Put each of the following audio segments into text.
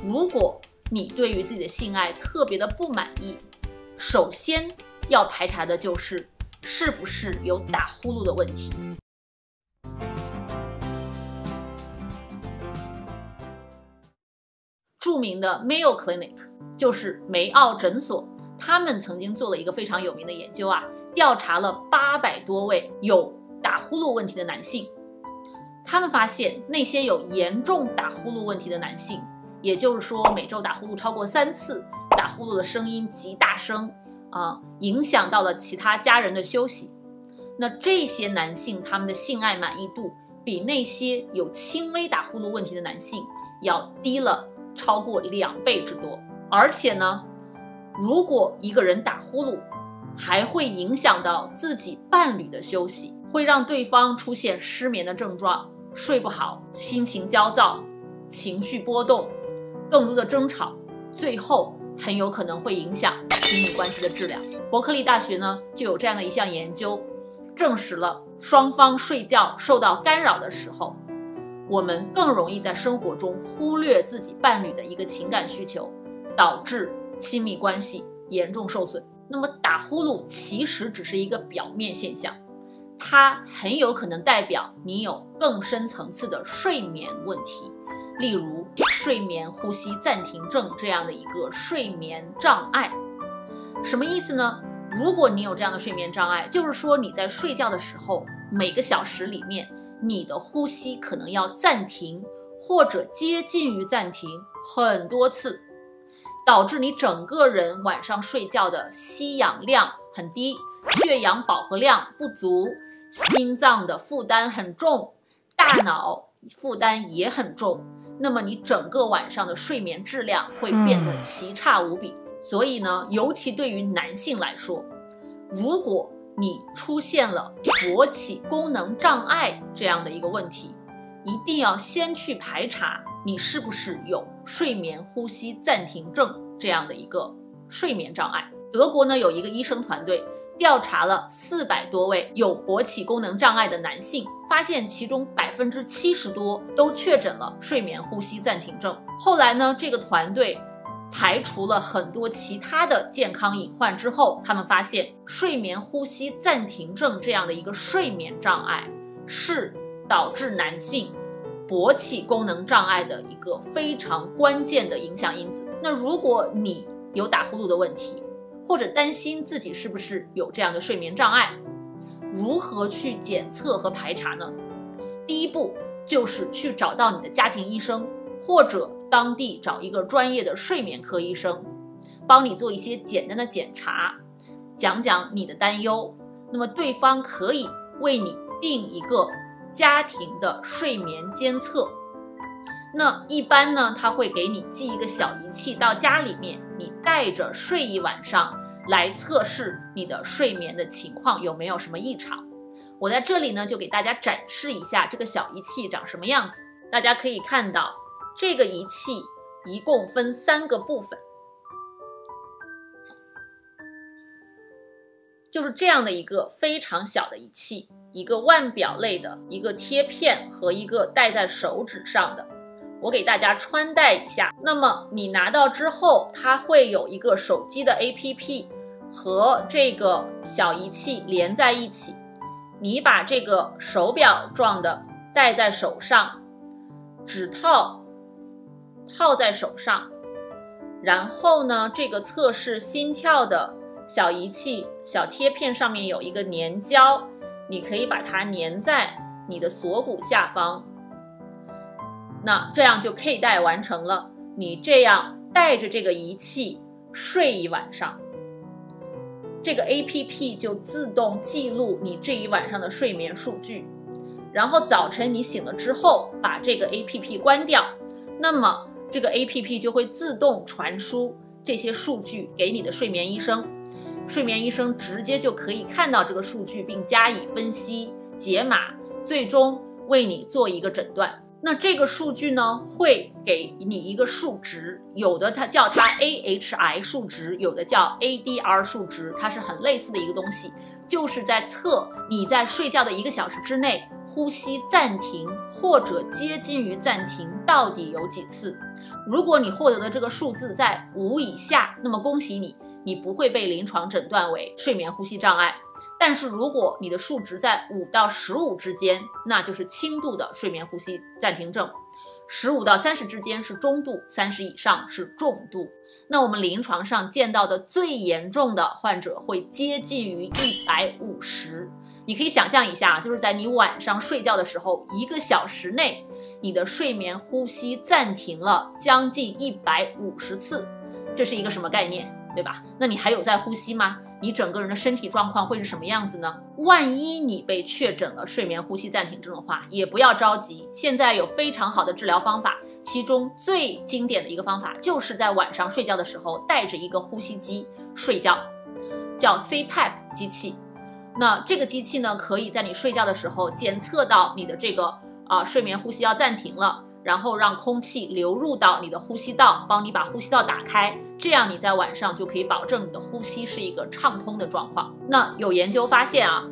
如果你对于自己的性爱特别的不满意，首先要排查的就是是不是有打呼噜的问题。著名的 Mayo Clinic 就是梅奥诊所，他们曾经做了一个非常有名的研究啊，调查了800多位有打呼噜问题的男性。他们发现那些有严重打呼噜问题的男性，也就是说每周打呼噜超过3次，打呼噜的声音极大声影响到了其他家人的休息。那这些男性他们的性爱满意度比那些有轻微打呼噜问题的男性要低了超过2倍之多。而且呢，如果一个人打呼噜还会影响到自己伴侣的休息，会让对方出现失眠的症状，睡不好，心情焦躁，情绪波动，更多的争吵，最后很有可能会影响亲密关系的质量。伯克利大学呢就有这样的一项研究，证实了双方睡觉受到干扰的时候，我们更容易在生活中忽略自己伴侣的一个情感需求，导致亲密关系严重受损。那么打呼噜其实只是一个表面现象，它很有可能代表你有更深层次的睡眠问题，例如睡眠呼吸暂停症这样的一个睡眠障碍。什么意思呢？如果你有这样的睡眠障碍，就是说你在睡觉的时候，每个小时里面你的呼吸可能要暂停或者接近于暂停很多次，导致你整个人晚上睡觉的吸氧量很低，血氧饱和量不足，心脏的负担很重，大脑负担也很重，那么你整个晚上的睡眠质量会变得奇差无比。所以呢，尤其对于男性来说，如果你出现了勃起功能障碍这样的一个问题，一定要先去排查你是不是有睡眠呼吸暂停症这样的一个睡眠障碍。德国呢有一个医生团队调查了400多位有勃起功能障碍的男性，发现其中70%多都确诊了睡眠呼吸暂停症。后来呢，这个团队排除了很多其他的健康隐患之后，他们发现睡眠呼吸暂停症这样的一个睡眠障碍是导致男性勃起功能障碍的一个非常关键的影响因子。那如果你有打呼噜的问题，或者担心自己是不是有这样的睡眠障碍，如何去检测和排查呢？第一步就是去找到你的家庭医生，或者当地找一个专业的睡眠科医生，帮你做一些简单的检查，讲讲你的担忧。那么对方可以为你定一个家庭的睡眠监测。那一般呢，他会给你寄一个小仪器到家里面，你带着睡一晚上，来测试你的睡眠的情况有没有什么异常。我在这里呢就给大家展示一下这个小仪器长什么样子。大家可以看到这个仪器一共分3个部分，就是这样的一个非常小的仪器，一个腕表类的，一个贴片和一个戴在手指上的。我给大家穿戴一下。那么你拿到之后，它会有一个手机的 APP 和这个小仪器连在一起。你把这个手表状的戴在手上，指套在手上，然后呢，这个测试心跳的小仪器小贴片上面有一个粘胶，你可以把它粘在你的锁骨下方。那这样就佩戴完成了。你这样带着这个仪器睡一晚上，这个 APP 就自动记录你这一晚上的睡眠数据，然后早晨你醒了之后把这个 APP 关掉，那么这个 APP 就会自动传输这些数据给你的睡眠医生，睡眠医生直接就可以看到这个数据并加以分析解码，最终为你做一个诊断。那这个数据呢，会给你一个数值，有的它叫它 AHI 数值，有的叫 ADR 数值，它是很类似的一个东西，就是在测你在睡觉的1个小时之内呼吸暂停或者接近于暂停到底有几次。如果你获得的这个数字在5以下，那么恭喜你，你不会被临床诊断为睡眠呼吸障碍。但是如果你的数值在5到15之间，那就是轻度的睡眠呼吸暂停症；15到30之间是中度，30以上是重度。那我们临床上见到的最严重的患者会接近于150。你可以想象一下，就是在你晚上睡觉的时候，1个小时内，你的睡眠呼吸暂停了将近150次，这是一个什么概念，对吧？那你还有在呼吸吗？你整个人的身体状况会是什么样子呢？万一你被确诊了睡眠呼吸暂停症的话，也不要着急，现在有非常好的治疗方法，其中最经典的一个方法就是在晚上睡觉的时候带着一个呼吸机睡觉，叫 CPAP 机器。那这个机器呢，可以在你睡觉的时候检测到你的这个睡眠呼吸要暂停了，然后让空气流入到你的呼吸道，帮你把呼吸道打开，这样你在晚上就可以保证你的呼吸是一个畅通的状况。那有研究发现啊，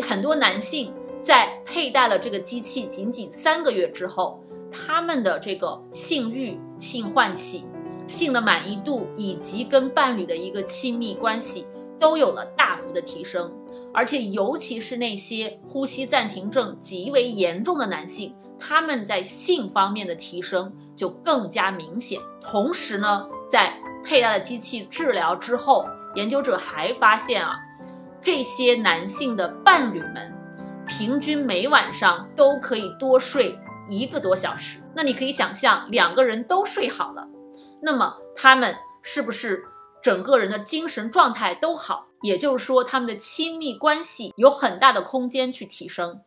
很多男性在佩戴了这个机器仅仅3个月之后，他们的这个性欲、性唤起、性的满意度以及跟伴侣的一个亲密关系都有了大幅的提升。而且尤其是那些呼吸暂停症极为严重的男性，他们在性方面的提升就更加明显。同时呢，在佩戴了机器治疗之后，研究者还发现啊，这些男性的伴侣们平均每晚上都可以多睡1个多小时。那你可以想象，2个人都睡好了，那么他们是不是整个人的精神状态都好？也就是说，他们的亲密关系有很大的空间去提升。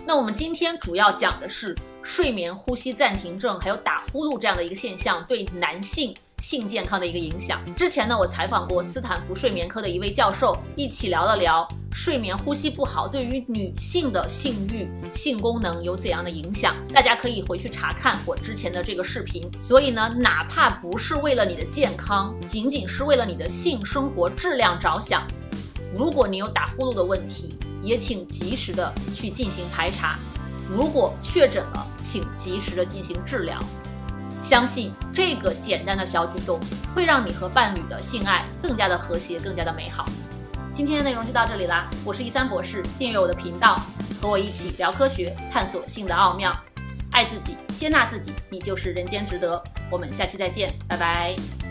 那我们今天主要讲的是睡眠呼吸暂停症还有打呼噜这样的一个现象对男性性健康的一个影响。之前呢，我采访过斯坦福睡眠科的一位教授，一起聊了聊睡眠呼吸不好对于女性的性欲、性功能有怎样的影响。大家可以回去查看我之前的这个视频。所以呢，哪怕不是为了你的健康，仅仅是为了你的性生活质量着想，如果你有打呼噜的问题，也请及时的去进行排查，如果确诊了，请及时的进行治疗。相信这个简单的小举动会让你和伴侣的性爱更加的和谐，更加的美好。今天的内容就到这里啦，我是13博士，订阅我的频道，和我一起聊科学，探索性的奥妙，爱自己，接纳自己，你就是人间值得。我们下期再见，拜拜。